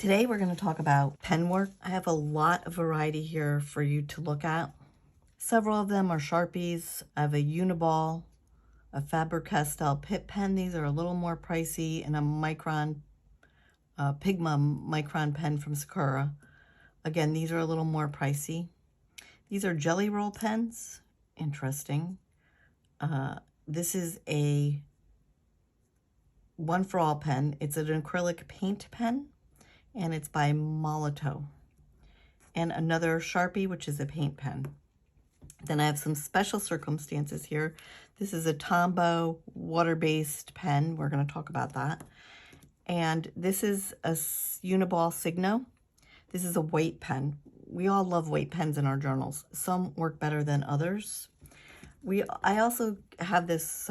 Today we're going to talk about pen work. I have a lot of variety here for you to look at. Several of them are Sharpies. I have a uni-ball, a Faber Castell Pitt pen. These are a little more pricey, and a micron, Pigma micron pen from Sakura. Again, these are a little more pricey. These are jelly roll pens. Interesting. This is a one for all pen. It's an acrylic paint pen, and it's by Molotow. And another Sharpie, which is a paint pen. Then I have some special circumstances here. This is a Tombow water-based pen. We're going to talk about that. And this is a uni-ball signo. This is a weight pen. We all love weight pens in our journals. Some work better than others. I also have this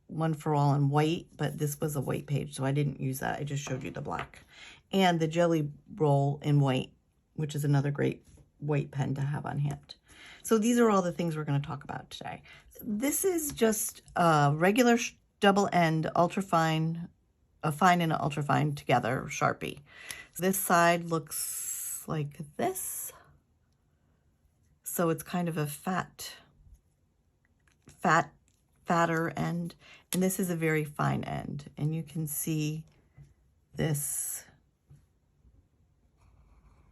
one for all in white, but this was a white page, so I didn't use that. I just showed you the black. And the jelly roll in white, which is another great white pen to have on hand. So these are all the things we're going to talk about today. This is just a regular double end ultrafine, a fine and an ultrafine together Sharpie. This side looks like this. So it's kind of a fatter end, and this is a very fine end, and you can see this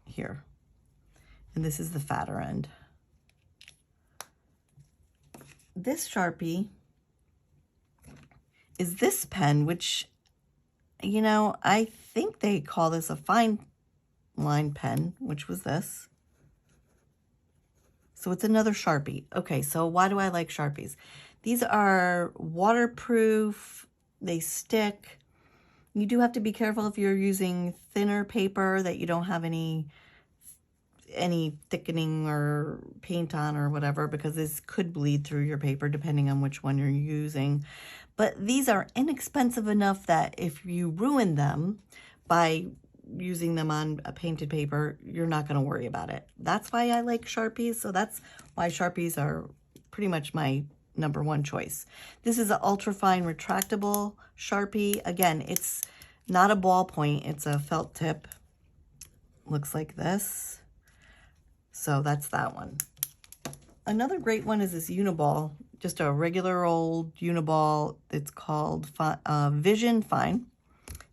here, and this is the fatter end. This Sharpie is this pen, which, you know, I think they call this a fine line pen, which was this. So it's another Sharpie. Okay, so why do I like Sharpies? These are waterproof, they stick. You do have to be careful if you're using thinner paper that you don't have any thickening or paint on or whatever, because this could bleed through your paper depending on which one you're using. But these are inexpensive enough that if you ruin them by using them on a painted paper, you're not going to worry about it. That's why I like Sharpies. So that's why Sharpies are pretty much my #1 choice. This is an ultrafine retractable Sharpie. Again, it's not a ballpoint, it's a felt tip. Looks like this. So that's that one. Another great one is this uni-ball, just a regular old uni-ball. It's called Vision Fine.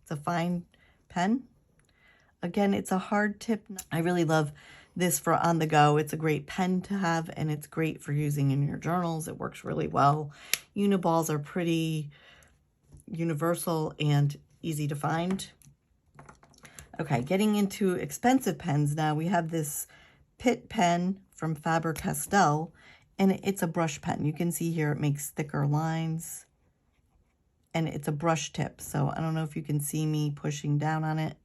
It's a fine pen. Again, it's a hard tip. I really love this for on the go. It's a great pen to have, and it's great for using in your journals. It works really well. Uni-balls are pretty universal and easy to find. Okay, getting into expensive pens now, we have this Pitt pen from Faber Castell, and it's a brush pen. You can see here it makes thicker lines, and it's a brush tip. So I don't know if you can see me pushing down on it.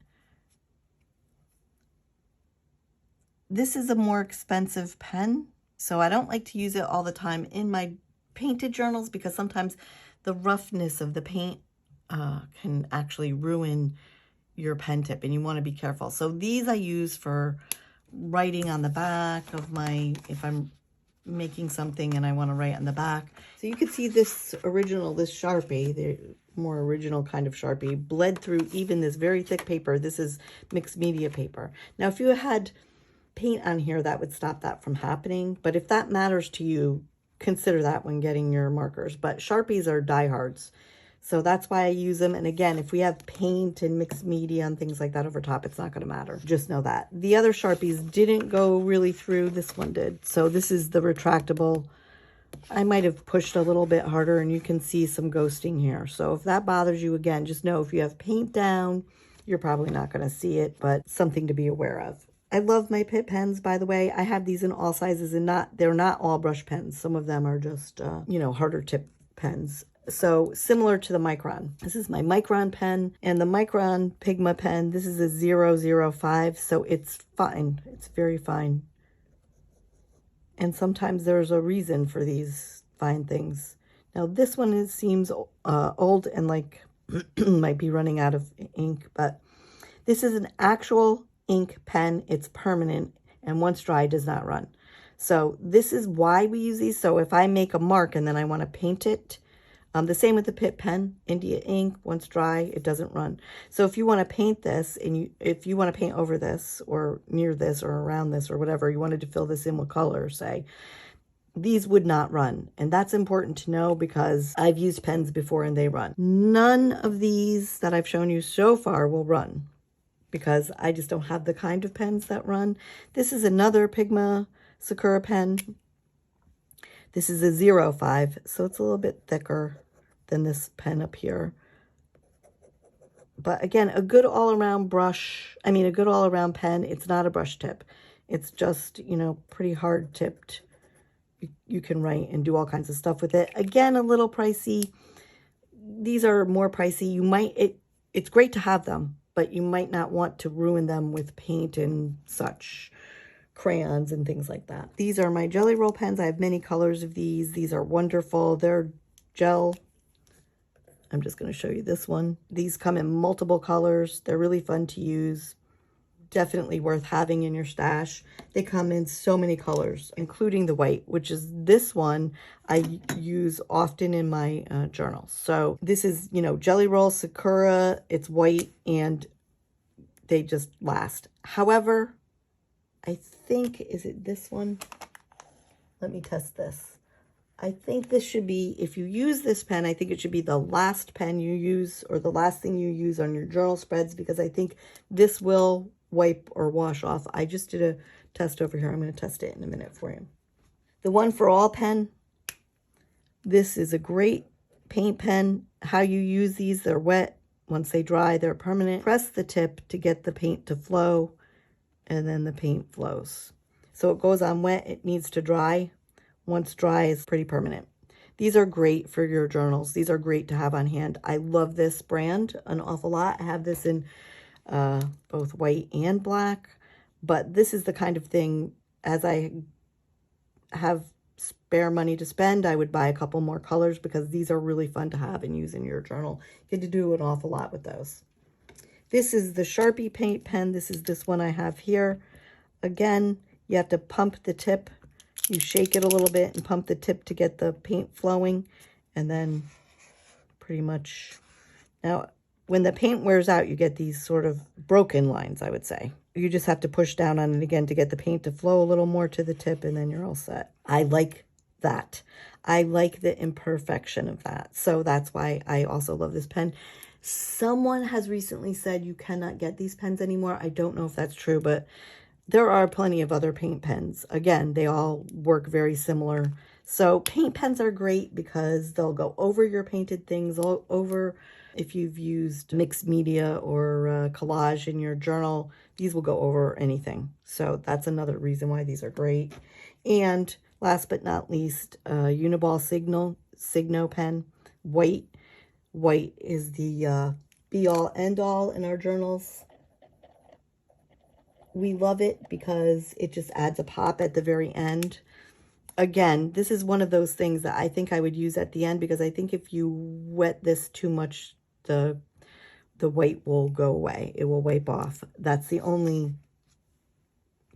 This is a more expensive pen, so I don't like to use it all the time in my painted journals, because sometimes the roughness of the paint can actually ruin your pen tip, and you want to be careful. So these I use for writing on the back of if I'm making something and I want to write on the back. So you can see this Sharpie, the more original kind of Sharpie, bled through even this very thick paper. This is mixed media paper. Now, if you had paint on here, that would stop that from happening. But if that matters to you, consider that when getting your markers. But Sharpies are diehards, so that's why I use them. And again, if we have paint and mixed media and things like that over top, it's not going to matter. Just know that. The other Sharpies didn't go really through. This one did. So this is the retractable. I might have pushed a little bit harder, and you can see some ghosting here. So if that bothers you, again, just know if you have paint down, you're probably not going to see it, but something to be aware of. I love my Pitt pens, by the way. I have these in all sizes, and they're not all brush pens. Some of them are just, you know, harder tip pens. So similar to the micron. This is my micron pen, and the micron Pigma pen, this is a 005, so it's fine. It's very fine. And sometimes there's a reason for these fine things. Now this one seems old and like might be running out of ink, but this is an actual ink pen. It's permanent, and once dry does not run. So this is why we use these. So if I make a mark and then I want to paint it, The same with the Pitt pen, India ink. Once dry, it doesn't run. So if you want to paint this, and if you want to paint over this or near this or around this or whatever, you wanted to fill this in with color, say, these would not run. And that's important to know because I've used pens before and they run. None of these that I've shown you so far will run because I just don't have the kind of pens that run. This is another Pigma Sakura pen. This is a 05, so it's a little bit thicker than this pen up here. But again, a good all-around brush, a good all-around pen. It's not a brush tip. It's just, pretty hard tipped. You can write and do all kinds of stuff with it. Again, a little pricey. These are more pricey. It's great to have them, but you might not want to ruin them with paint and such, crayons and things like that. These are my Jelly Roll pens. I have many colors of these. These are wonderful. They're gel. I'm just going to show you this one. These come in multiple colors. They're really fun to use. Definitely worth having in your stash. They come in so many colors, including the white, which is this one I use often in my journals. So this is, Jelly Roll Sakura. It's white and they just last. However, I think, is it this one? Let me test this. I think this should be, if you use this pen, I think it should be the last pen you use or the last thing you use on your journal spreads, because I think this will wipe or wash off. I just did a test over here. I'm going to test it in a minute for you. The One for All pen. This is a great paint pen. How you use these, they're wet. Once they dry, they're permanent. Press the tip to get the paint to flow, and then the paint flows. So it goes on wet, it needs to dry. Once dry, it's pretty permanent. These are great for your journals. These are great to have on hand. I love this brand an awful lot. I have this in both white and black, but this is the kind of thing, as I have spare money to spend, I would buy a couple more colors because these are really fun to have and use in your journal. You get to do an awful lot with those. This is the Sharpie paint pen. This is this one I have here. Again, you have to pump the tip. You shake it a little bit and pump the tip to get the paint flowing. And then pretty much, now when the paint wears out, you get these sort of broken lines, I would say. You just have to push down on it again to get the paint to flow a little more to the tip, and then you're all set. I like that. I like the imperfection of that. So that's why I also love this pen. Someone has recently said you cannot get these pens anymore. I don't know if that's true, but there are plenty of other paint pens. Again, they all work very similar. So paint pens are great because they'll go over your painted things, over if you've used mixed media or collage in your journal, these will go over anything. So that's another reason why these are great. And last but not least, uni-ball signo pen, white. White is the be-all, end-all in our journals. We love it because it just adds a pop at the very end. Again, this is one of those things that I think I would use at the end because I think if you wet this too much, the white will go away. It will wipe off. That's the only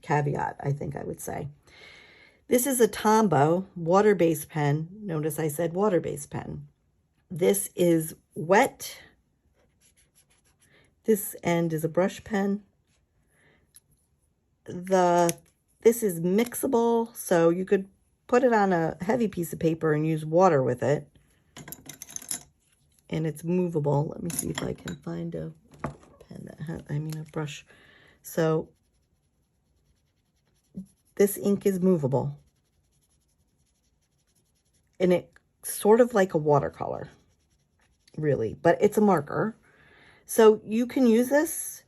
caveat, I think I would say. This is a Tombow water-based pen. Notice I said water-based pen. This is wet. This end is a brush pen. This is mixable, so you could put it on a heavy piece of paper and use water with it. And it's movable. Let me see if I can find a pen that has, a brush. So this ink is movable. And it's sort of like a watercolor, really, but it's a marker. So you can use this.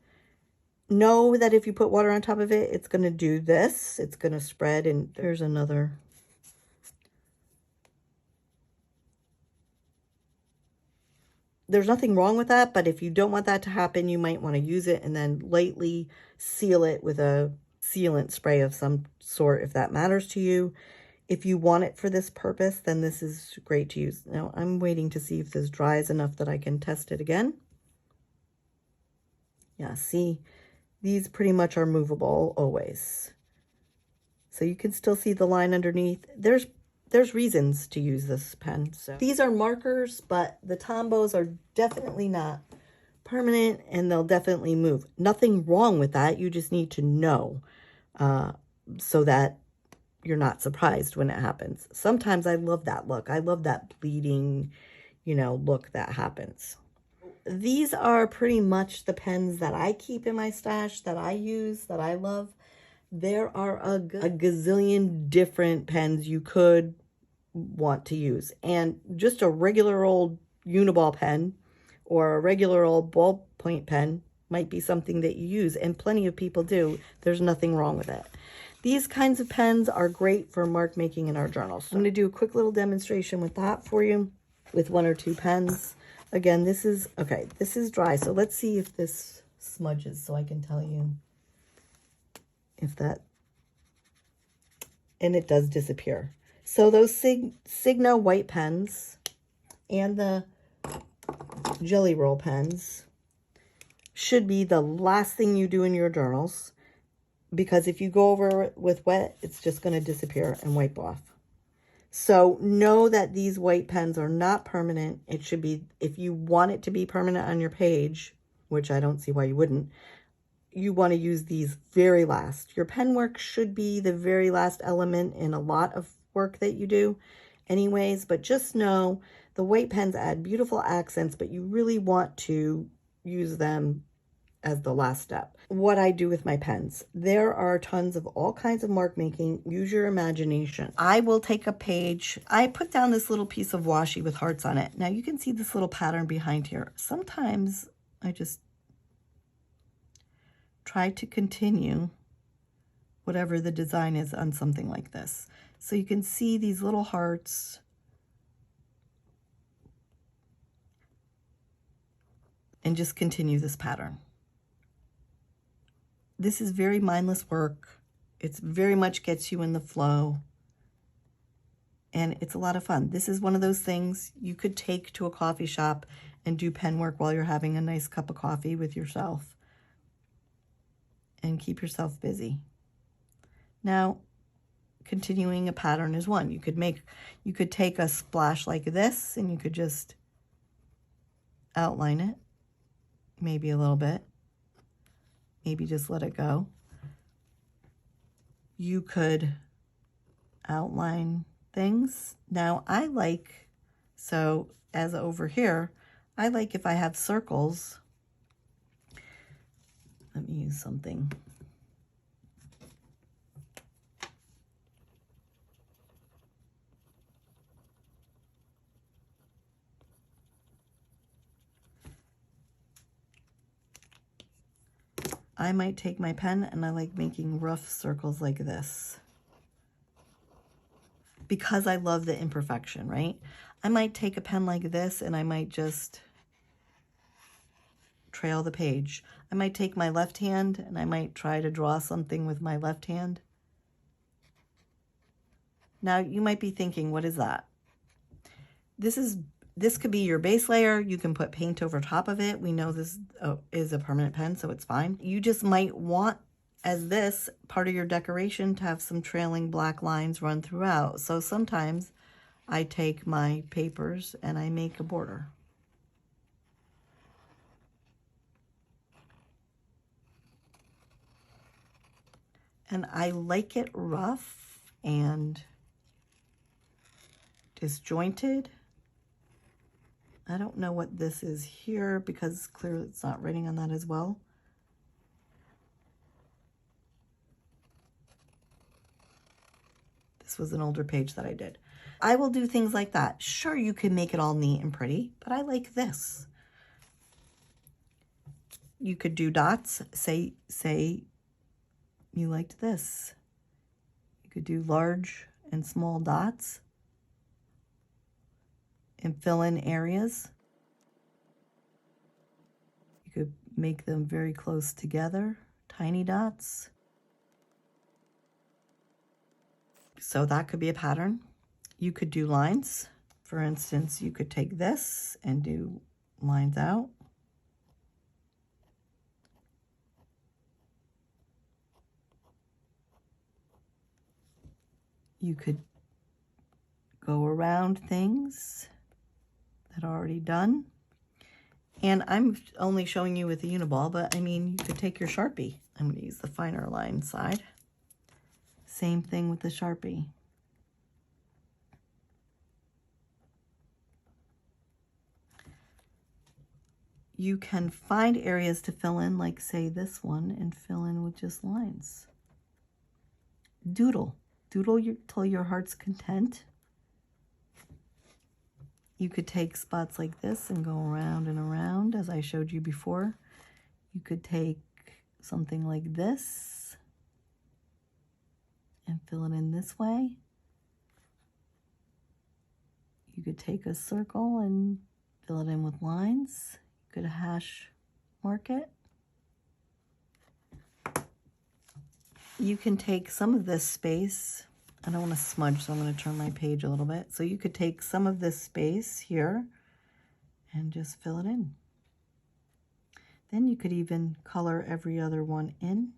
Know that if you put water on top of it, it's going to do this. It's going to spread, and there's another. There's nothing wrong with that, but if you don't want that to happen, you might want to use it and then lightly seal it with a sealant spray of some sort, if that matters to you. If you want it for this purpose, then this is great to use. Now, I'm waiting to see if this dries enough that I can test it again. Yeah, see? These pretty much are movable always. So you can still see the line underneath. There's there's reasons to use this pen. So these are markers, but the Tombows are definitely not permanent, and they'll definitely move. Nothing wrong with that. You just need to know so that you're not surprised when it happens. Sometimes I love that look. I love that bleeding, you know, look that happens. These are pretty much the pens that I keep in my stash, that I use, that I love. There are a gazillion different pens you could want to use. And just a regular old uni-ball pen or a regular old ballpoint pen might be something that you use, and plenty of people do. There's nothing wrong with it. These kinds of pens are great for mark making in our journals. So I'm going to do a quick little demonstration with that for you, with 1 or 2 pens. Again, this is, okay, this is dry. So let's see if this smudges so I can tell you if that, and it does disappear. So those Signo white pens and the Jelly Roll pens should be the last thing you do in your journals, because if you go over it with wet, it's just going to disappear and wipe off. So know that these white pens are not permanent. It should be, if you want it to be permanent on your page, which I don't see why you wouldn't, you want to use these very last. Your pen work should be the very last element in a lot of work that you do anyways, but just know the white pens add beautiful accents, but you really want to use them as the last step. What I do with my pens, there are tons of all kinds of mark making. Use your imagination. I will take a page. I put down this little piece of washi with hearts on it. Now you can see this little pattern behind here. Sometimes I just try to continue whatever the design is on something like this. So you can see these little hearts. And just continue this pattern. This is very mindless work. It's very much gets you in the flow. And it's a lot of fun. This is one of those things you could take to a coffee shop and do pen work while you're having a nice cup of coffee with yourself. And keep yourself busy. Now, continuing a pattern is one. You could take a splash like this and you could just outline it. Maybe a little bit. Maybe just let it go. You could outline things. Now I like, so as over here, I like if I have circles. Let me use something. I might take my pen and I like making rough circles like this because I love the imperfection, right? I might take a pen like this and I might just trail the page. I might take my left hand and I might try to draw something with my left hand. Now you might be thinking, what is that? This could be your base layer. You can put paint over top of it. We know this is a permanent pen, so it's fine. You just might want, as this part of your decoration, to have some trailing black lines run throughout. So sometimes I take my papers and I make a border. And I like it rough and disjointed. I don't know what this is here because clearly it's not writing on that as well. This was an older page that I did. I will do things like that. Sure, you can make it all neat and pretty, but I like this. You could do dots. Say you liked this. You could do large and small dots and fill in areas. You could make them very close together, tiny dots. So that could be a pattern. You could do lines. For instance, you could take this and do lines out. You could go around things that are already done. And I'm only showing you with the uni-ball, but I mean, you could take your Sharpie. I'm going to use the finer line side. Same thing with the Sharpie. You can find areas to fill in, like say this one, and fill in with just lines. Doodle. Doodle till your heart's content. You could take spots like this and go around and around, as I showed you before. You could take something like this and fill it in this way. You could take a circle and fill it in with lines. You could hash mark it. You can take some of this space. I don't want to smudge, so I'm going to turn my page a little bit. So you could take some of this space here and just fill it in. Then you could even color every other one in,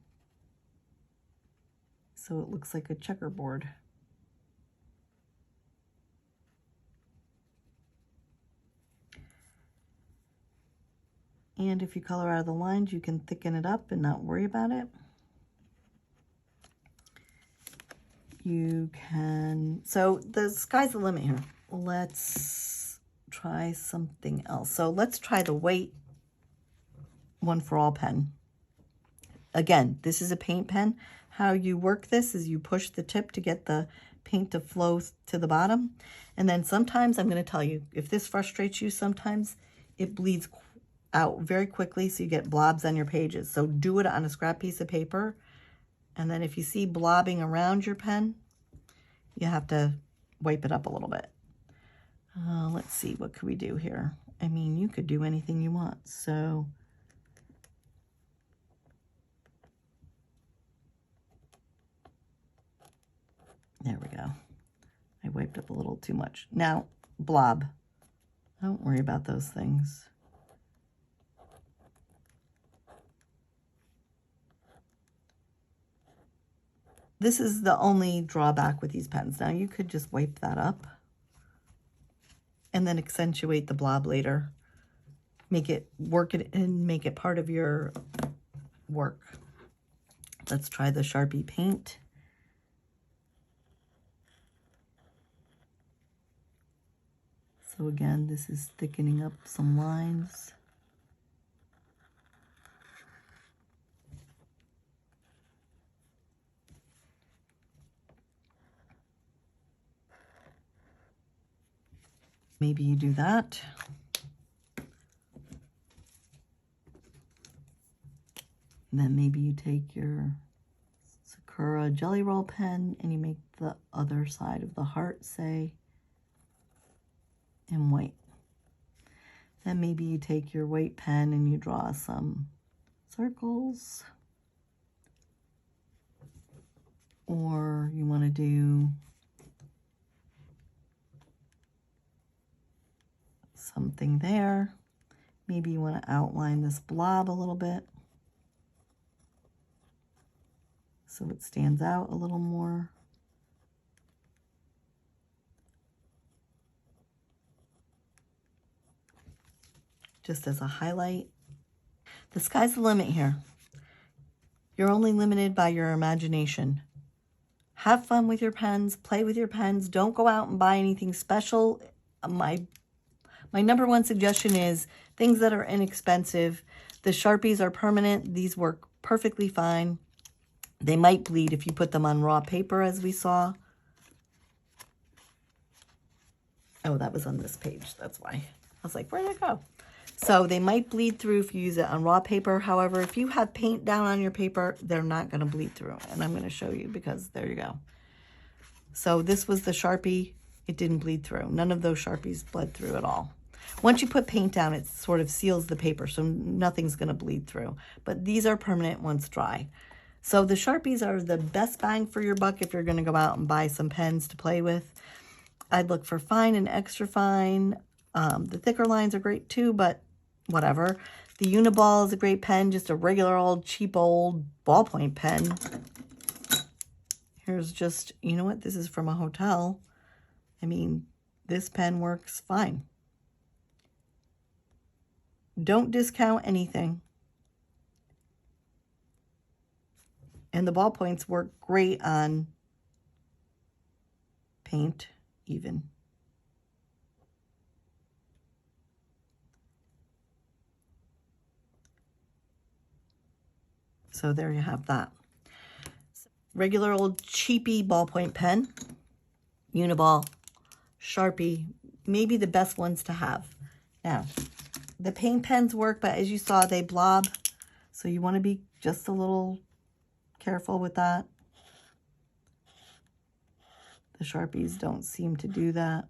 so it looks like a checkerboard. And if you color out of the lines, you can thicken it up and not worry about it. You can, so the sky's the limit here. Let's try something else. So let's try the white One for All pen. Again, this is a paint pen. How you work this is you push the tip to get the paint to flow to the bottom. And then sometimes, I'm going to tell you, if this frustrates you, sometimes it bleeds out very quickly, so you get blobs on your pages. So do it on a scrap piece of paper. And then if you see blobbing around your pen, you have to wipe it up a little bit. Let's see, what could we do here? I mean, you could do anything you want. So there we go. I wiped up a little too much. Now, blob. Don't worry about those things. This is the only drawback with these pens. Now you could just wipe that up and then accentuate the blob later. Make it, work it and make it part of your work. Let's try the Sharpie paint. So again, this is thickening up some lines. Maybe you do that. And then maybe you take your Sakura Jelly Roll pen and you make the other side of the heart, say, in white. Then maybe you take your white pen and you draw some circles. Or you want to do something there. Maybe you want to outline this blob a little bit so it stands out a little more. Just as a highlight. The sky's the limit here. You're only limited by your imagination. Have fun with your pens, play with your pens. Don't go out and buy anything special. My number one suggestion is things that are inexpensive. The Sharpies are permanent. These work perfectly fine. They might bleed if you put them on raw paper, as we saw. Oh, that was on this page. That's why. I was like, where did it go? So they might bleed through if you use it on raw paper. However, if you have paint down on your paper, they're not going to bleed through. And I'm going to show you because there you go. So this was the Sharpie. It didn't bleed through. None of those Sharpies bled through at all. Once you put paint down, it sort of seals the paper, so nothing's going to bleed through. But these are permanent once dry. So the Sharpies are the best bang for your buck if you're going to go out and buy some pens to play with. I'd look for fine and extra fine. The thicker lines are great too, but whatever. The uni-ball is a great pen, just a regular old cheap old ballpoint pen. Here's just, you know what? This is from a hotel. I mean, this pen works fine. Don't discount anything. And the ballpoints work great on paint even. So there you have that. Regular old cheapy ballpoint pen, uni-ball, Sharpie, maybe the best ones to have. Now, the paint pens work, but as you saw, they blob. So you want to be just a little careful with that. The Sharpies don't seem to do that.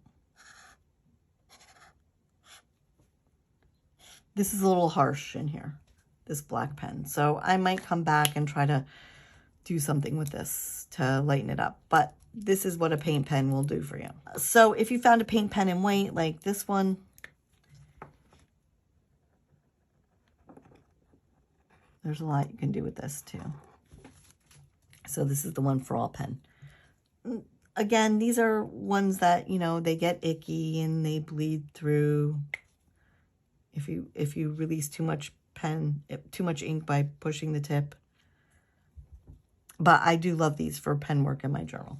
This is a little harsh in here, this black pen. So I might come back and try to do something with this to lighten it up. But this is what a paint pen will do for you. So if you found a paint pen in white, like this one, there's a lot you can do with this too. So this is the one for all pen. Again, these are ones that, you know, they get icky and they bleed through. If you release too much ink by pushing the tip. But I do love these for pen work in my journal.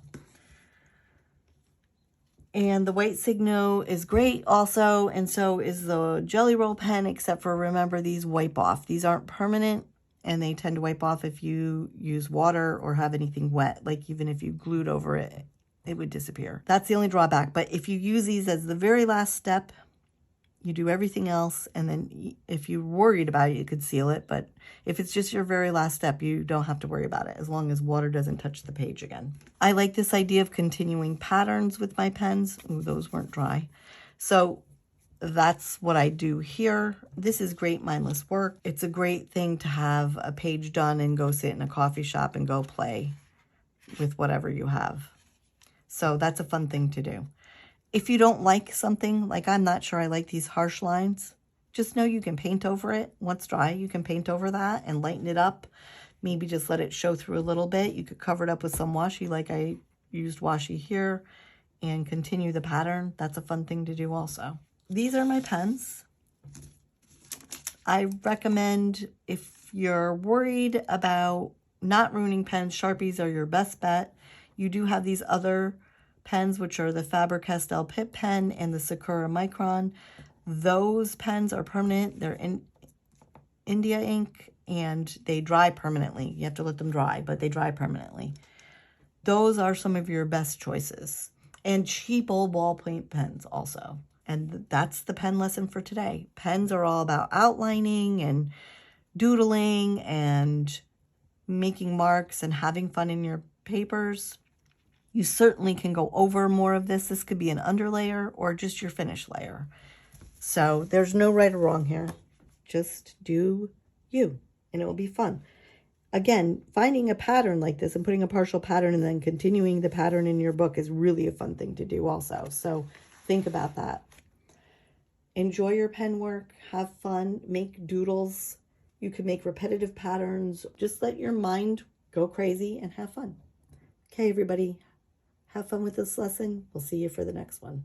And the white signo is great also, and so is the Jelly Roll pen, except for remember these wipe off. These aren't permanent, and they tend to wipe off if you use water or have anything wet. Like even if you glued over it, it would disappear. That's the only drawback. But if you use these as the very last step, you do everything else, and then if you're worried about it, you could seal it. But if it's just your very last step, you don't have to worry about it, as long as water doesn't touch the page again. I like this idea of continuing patterns with my pens. Ooh, those weren't dry. So that's what I do here. This is great mindless work. It's a great thing to have a page done and go sit in a coffee shop and go play with whatever you have. So that's a fun thing to do. If you don't like something, like I'm not sure I like these harsh lines, just know you can paint over it. Once dry, you can paint over that and lighten it up. Maybe just let it show through a little bit. You could cover it up with some washi, like I used washi here, and continue the pattern. That's a fun thing to do also. These are my pens. I recommend, if you're worried about not ruining pens, Sharpies are your best bet. You do have these other pens, which are the Faber Castell Pip pen and the Sakura Micron. Those pens are permanent. They're in India ink and they dry permanently. You have to let them dry, but they dry permanently. Those are some of your best choices. And cheap old ballpoint pens also. And that's the pen lesson for today. Pens are all about outlining and doodling and making marks and having fun in your papers. You certainly can go over more of this. This could be an underlayer or just your finish layer. So there's no right or wrong here. Just do you, and it will be fun. Again, finding a pattern like this and putting a partial pattern and then continuing the pattern in your book is really a fun thing to do also. So think about that. Enjoy your pen work. Have fun. Make doodles. You can make repetitive patterns. Just let your mind go crazy and have fun. Okay, everybody. Have fun with this lesson. We'll see you for the next one.